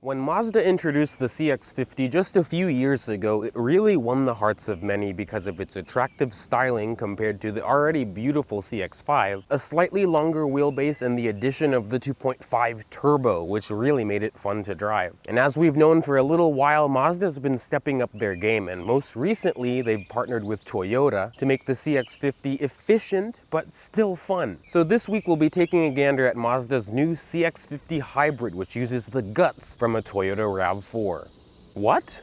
When Mazda introduced the CX-50 just a few years ago, it really won the hearts of many because of its attractive styling compared to the already beautiful CX-5, a slightly longer wheelbase, and the addition of the 2.5 turbo, which really made it fun to drive. And as we've known for a little while, Mazda's been stepping up their game, and most recently they've partnered with Toyota to make the CX-50 efficient but still fun. So this week we'll be taking a gander at Mazda's new CX-50 hybrid, which uses the guts from a Toyota RAV4. What?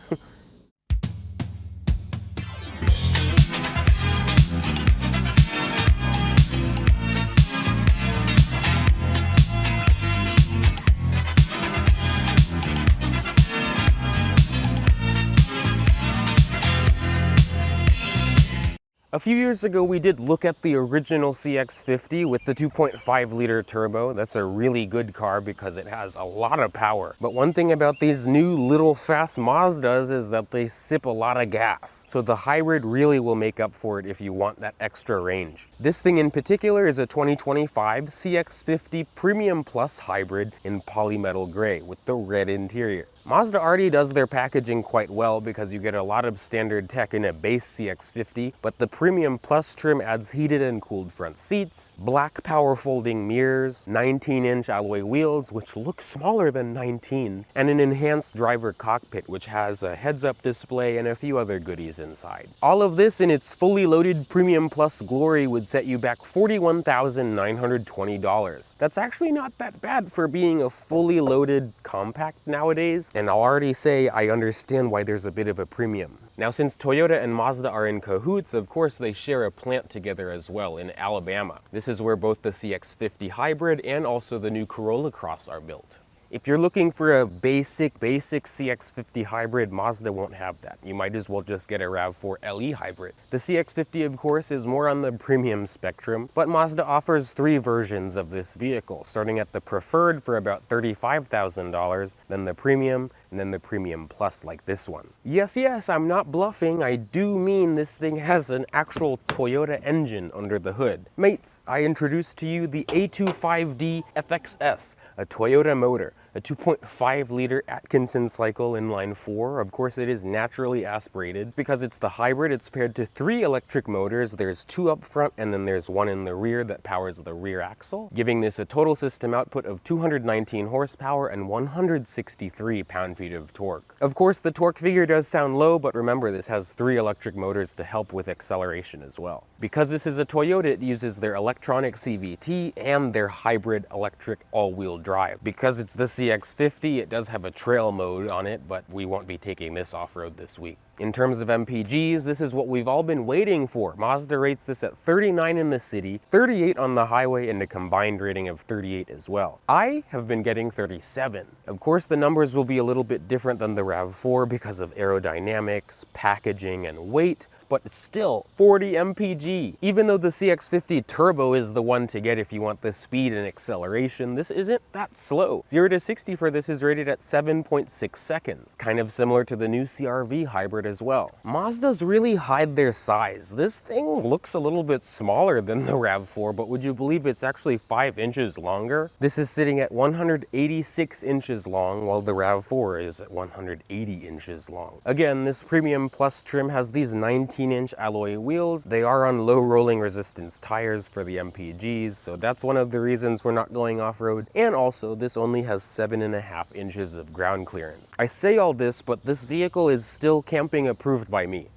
A few years ago, we did look at the original CX-50 with the 2.5-liter turbo. That's a really good car because it has a lot of power. But one thing about these new little fast Mazdas is that they sip a lot of gas. So the hybrid really will make up for it if you want that extra range. This thing in particular is a 2025 CX-50 Premium Plus hybrid in polymetal gray with the red interior. Mazda already does their packaging quite well because you get a lot of standard tech in a base CX-50, but the Premium Plus trim adds heated and cooled front seats, black power folding mirrors, 19-inch alloy wheels, which look smaller than 19s, and an enhanced driver cockpit, which has a heads-up display and a few other goodies inside. All of this in its fully loaded Premium Plus glory would set you back $41,920. That's actually not that bad for being a fully loaded compact nowadays. And I'll already say I understand why there's a bit of a premium. Now, since Toyota and Mazda are in cahoots, of course they share a plant together as well in Alabama. This is where both the CX-50 hybrid and also the new Corolla Cross are built. If you're looking for a basic CX-50 hybrid, Mazda won't have that. You might as well just get a RAV4 LE hybrid. The CX-50, of course, is more on the premium spectrum, but Mazda offers 3 versions of this vehicle, starting at the Preferred for about $35,000, then the Premium, and then the Premium Plus like this one. Yes, I'm not bluffing. I do mean this thing has an actual Toyota engine under the hood. Mates, I introduced to you the A25D FXS, a Toyota motor. A 2.5-liter Atkinson cycle inline 4. Of course, it is naturally aspirated. Because it's the hybrid, it's paired to 3 electric motors. There's 2 up front, and then there's 1 in the rear that powers the rear axle, giving this a total system output of 219 horsepower and 163 pound-feet of torque. Of course, the torque figure does sound low, but remember, this has 3 electric motors to help with acceleration as well. Because this is a Toyota, it uses their electronic CVT and their hybrid electric all-wheel drive. Because it's the CX-50, it does have a trail mode on it, but we won't be taking this off-road this week. In terms of MPGs, this is what we've all been waiting for. Mazda rates this at 39 in the city, 38 on the highway, and a combined rating of 38 as well. I have been getting 37. Of course, the numbers will be a little bit different than the RAV4 because of aerodynamics, packaging, and weight, but still 40 mpg. Even though the CX-50 Turbo is the one to get if you want the speed and acceleration, this isn't that slow. 0 to 60 for this is rated at 7.6 seconds, kind of similar to the new CR-V hybrid as well. Mazdas really hide their size. This thing looks a little bit smaller than the RAV4, but would you believe it's actually 5 inches longer? This is sitting at 186 inches long, while the RAV4 is at 180 inches long. Again, this Premium Plus trim has these 19-inch alloy wheels. They are on low rolling resistance tires for the MPGs, so that's one of the reasons we're not going off-road. And also, this only has 7.5 inches of ground clearance. I say all this, but this vehicle is still camping approved by me.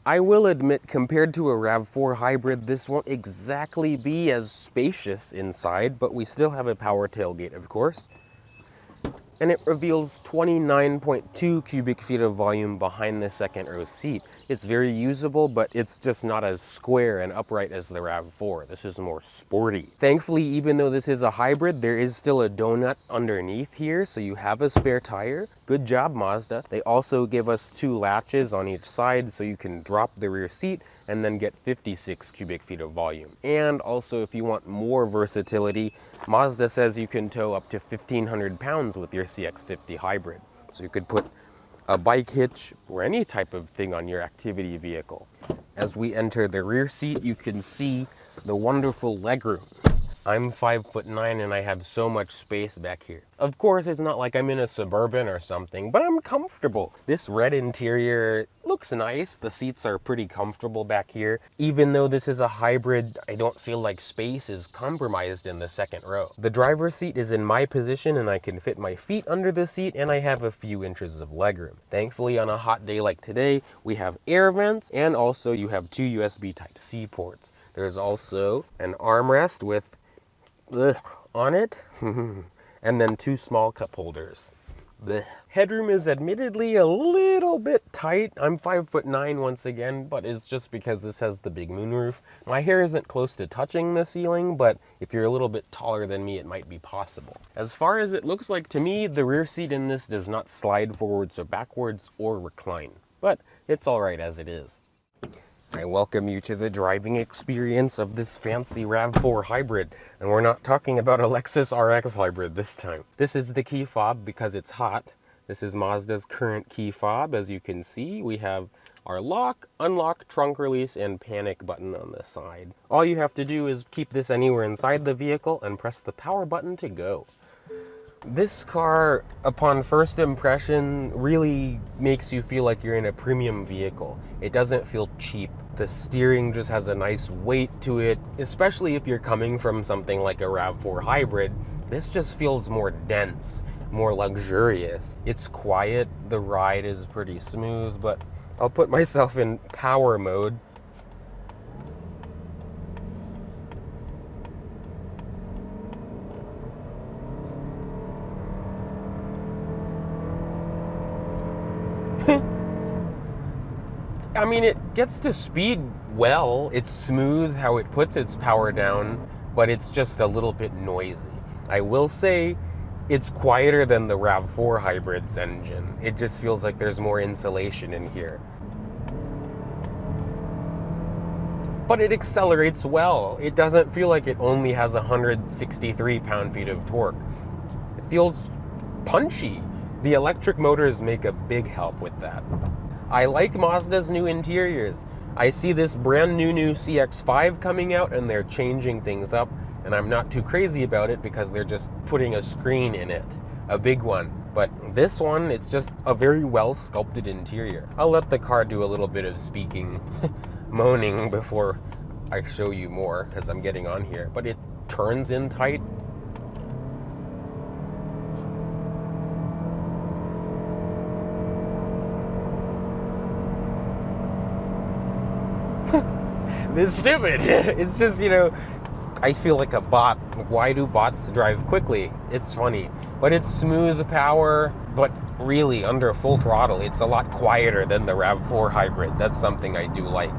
I will admit, compared to a RAV4 hybrid, this won't exactly be as spacious inside, but we still have a power tailgate, of course. And it reveals 29.2 cubic feet of volume behind the second row seat. It's very usable, but it's just not as square and upright as the RAV4. This is more sporty. Thankfully, even though this is a hybrid, there is still a donut underneath here, so you have a spare tire. Good job, Mazda. They also give us 2 latches on each side, so you can drop the rear seat and then get 56 cubic feet of volume. And also, if you want more versatility, Mazda says you can tow up to 1,500 pounds with your CX-50 hybrid. So you could put a bike hitch or any type of thing on your activity vehicle. As we enter the rear seat, you can see the wonderful legroom. I'm 5'9" and I have so much space back here. Of course, it's not like I'm in a Suburban or something, but I'm comfortable. This red interior looks nice. The seats are pretty comfortable back here. Even though this is a hybrid, I don't feel like space is compromised in the second row. The driver's seat is in my position and I can fit my feet under the seat, and I have a few inches of legroom. Thankfully, on a hot day like today, we have air vents, and also you have 2 USB Type-C ports. There's also an armrest with on it, and then 2 small cup holders. The headroom is admittedly a little bit tight. I'm 5'9" once again, but it's just because this has the big moonroof. My hair isn't close to touching the ceiling, but if you're a little bit taller than me, it might be possible. As far as it looks like to me, the rear seat in this does not slide forwards or backwards or recline, but it's all right as it is. I welcome you to the driving experience of this fancy RAV4 hybrid, and we're not talking about a Lexus RX hybrid this time. This is the key fob because it's hot. This is Mazda's current key fob. As you can see, we have our lock, unlock, trunk release, and panic button on the side. All you have to do is keep this anywhere inside the vehicle and press the power button to go. This car, upon first impression, really makes you feel like you're in a premium vehicle. It doesn't feel cheap. The steering just has a nice weight to it, especially if you're coming from something like a RAV4 hybrid. This just feels more dense, more luxurious. It's quiet, the ride is pretty smooth, but I'll put myself in power mode. I mean, it gets to speed well. It's smooth how it puts its power down, but it's just a little bit noisy. I will say it's quieter than the RAV4 hybrid's engine. It just feels like there's more insulation in here. But it accelerates well. It doesn't feel like it only has 163 pound-feet of torque. It feels punchy. The electric motors make a big help with that. I like Mazda's new interiors. I see this brand new CX-5 coming out and they're changing things up, and I'm not too crazy about it because they're just putting a screen in it, a big one. But this one, it's just a very well sculpted interior. I'll let the car do a little bit of speaking, moaning before I show you more because I'm getting on here. But it turns in tight. This is stupid. It's just, I feel like a bot. Why do bots drive quickly? It's funny. But it's smooth power, but really under full throttle, it's a lot quieter than the RAV4 hybrid. That's something I do like.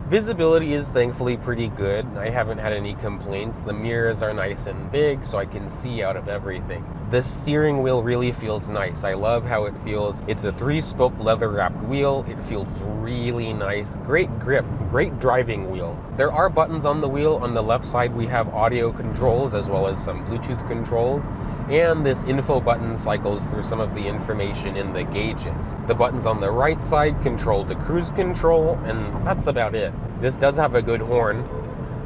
Visibility is thankfully pretty good. I haven't had any complaints. The mirrors are nice and big, so I can see out of everything. The steering wheel really feels nice. I love how it feels. It's a 3-spoke leather-wrapped wheel. It feels really nice. Great grip, great driving wheel. There are buttons on the wheel. On the left side, we have audio controls as well as some Bluetooth controls. And this info button cycles through some of the information in the gauges. The buttons on the right side control the cruise control, and that's about it. This does have a good horn,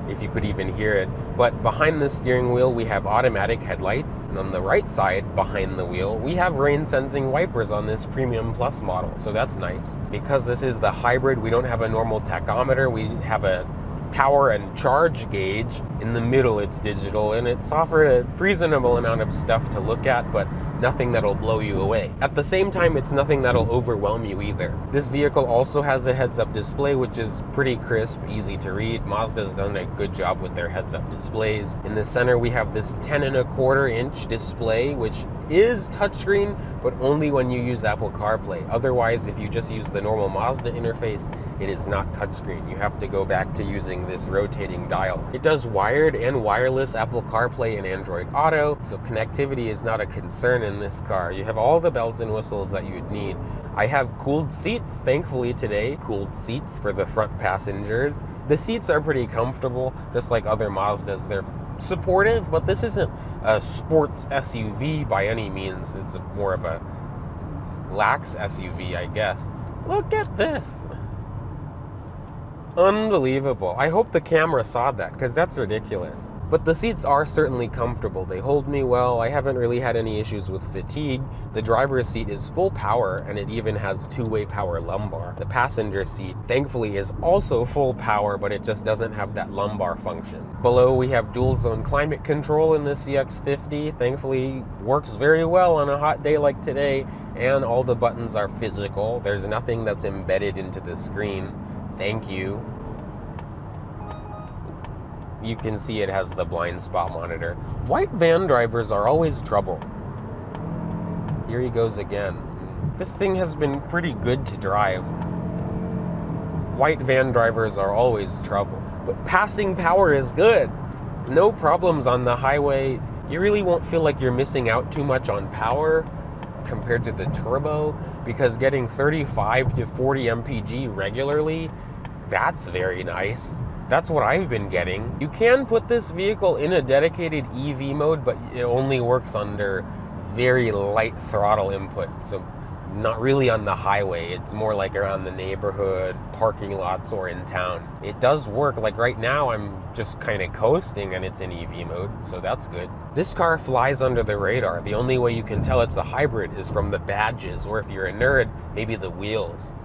if you could even hear it, but behind the steering wheel we have automatic headlights, and on the right side, behind the wheel, we have rain-sensing wipers on this Premium Plus model, so that's nice. Because this is the hybrid, we don't have a normal tachometer, we have a power and charge gauge. In the middle it's digital, and it's offered a reasonable amount of stuff to look at, but nothing that'll blow you away. At the same time, it's nothing that'll overwhelm you either. This vehicle also has a heads-up display, which is pretty crisp, easy to read. Mazda's done a good job with their heads-up displays. In the center we have this 10.25-inch display, which is touchscreen, but only when you use Apple CarPlay. Otherwise, if you just use the normal Mazda interface, it is not touchscreen. You have to go back to using this rotating dial. It does wired and wireless Apple CarPlay and Android Auto, so connectivity is not a concern in this car. You have all the bells and whistles that you'd need. I have cooled seats, thankfully today. Cooled seats for the front passengers. The seats are pretty comfortable, just like other Mazdas. They're supportive, but this isn't a sports SUV by any means. It's more of a lax SUV, I guess. Look at this. Unbelievable. I hope the camera saw that, because that's ridiculous. But the seats are certainly comfortable. They hold me well. I haven't really had any issues with fatigue. The driver's seat is full power, and it even has two-way power lumbar. The passenger seat, thankfully, is also full power, but it just doesn't have that lumbar function. Below, we have dual zone climate control in the CX-50. Thankfully, works very well on a hot day like today, and all the buttons are physical. There's nothing that's embedded into the screen. Thank you. You can see it has the blind spot monitor. White van drivers are always trouble. Here he goes again. This thing has been pretty good to drive. White van drivers are always trouble, but passing power is good. No problems on the highway. You really won't feel like you're missing out too much on power compared to the turbo, because getting 35 to 40 mpg regularly, that's very nice. That's what I've been getting. You can put this vehicle in a dedicated EV mode, but it only works under very light throttle input, so not really on the highway. It's more like around the neighborhood, parking lots, or in town. It does work. Like right now, I'm just kind of coasting and it's in EV mode, so that's good. This car flies under the radar. The only way you can tell it's a hybrid is from the badges, or if you're a nerd, maybe the wheels.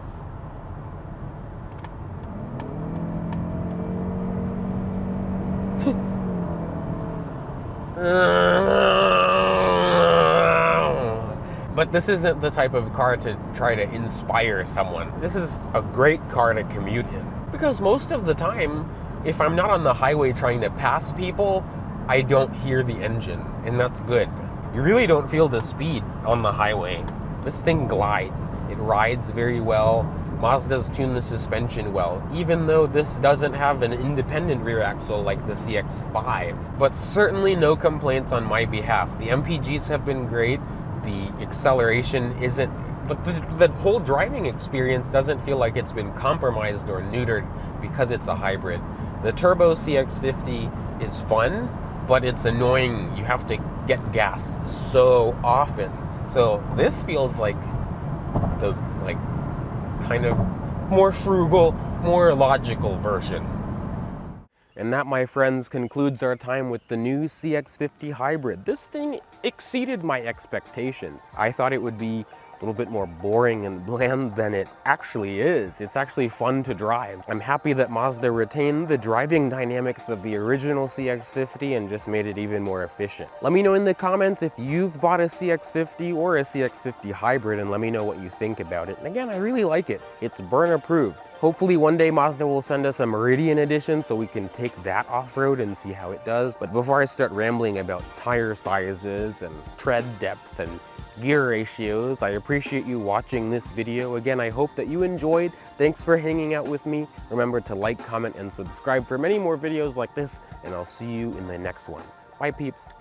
But this isn't the type of car to try to inspire someone. This is a great car to commute in. Because most of the time, if I'm not on the highway trying to pass people, I don't hear the engine, and that's good. You really don't feel the speed on the highway. This thing glides. It rides very well. Mazda's tuned the suspension well, even though this doesn't have an independent rear axle like the CX-5. But certainly no complaints on my behalf. The MPGs have been great. The acceleration isn't, but the whole driving experience doesn't feel like it's been compromised or neutered because it's a hybrid. The turbo CX-50 is fun, but it's annoying. You have to get gas so often. So this feels like the kind of more frugal, more logical version. And that, my friends, concludes our time with the new CX-50 hybrid. This thing exceeded my expectations. I thought it would be a little bit more boring and bland than it actually is. It's actually fun to drive. I'm happy that Mazda retained the driving dynamics of the original CX-50 and just made it even more efficient. Let me know in the comments if you've bought a CX-50 or a CX-50 hybrid, and let me know what you think about it. And again, I really like it. It's Bern approved. Hopefully one day Mazda will send us a Meridian edition so we can take that off-road and see how it does. But before I start rambling about tire sizes and tread depth and gear ratios, I appreciate you watching this video. Again, I hope that you enjoyed. Thanks for hanging out with me. Remember to like, comment, and subscribe for many more videos like this, and I'll see you in the next one. Bye, peeps.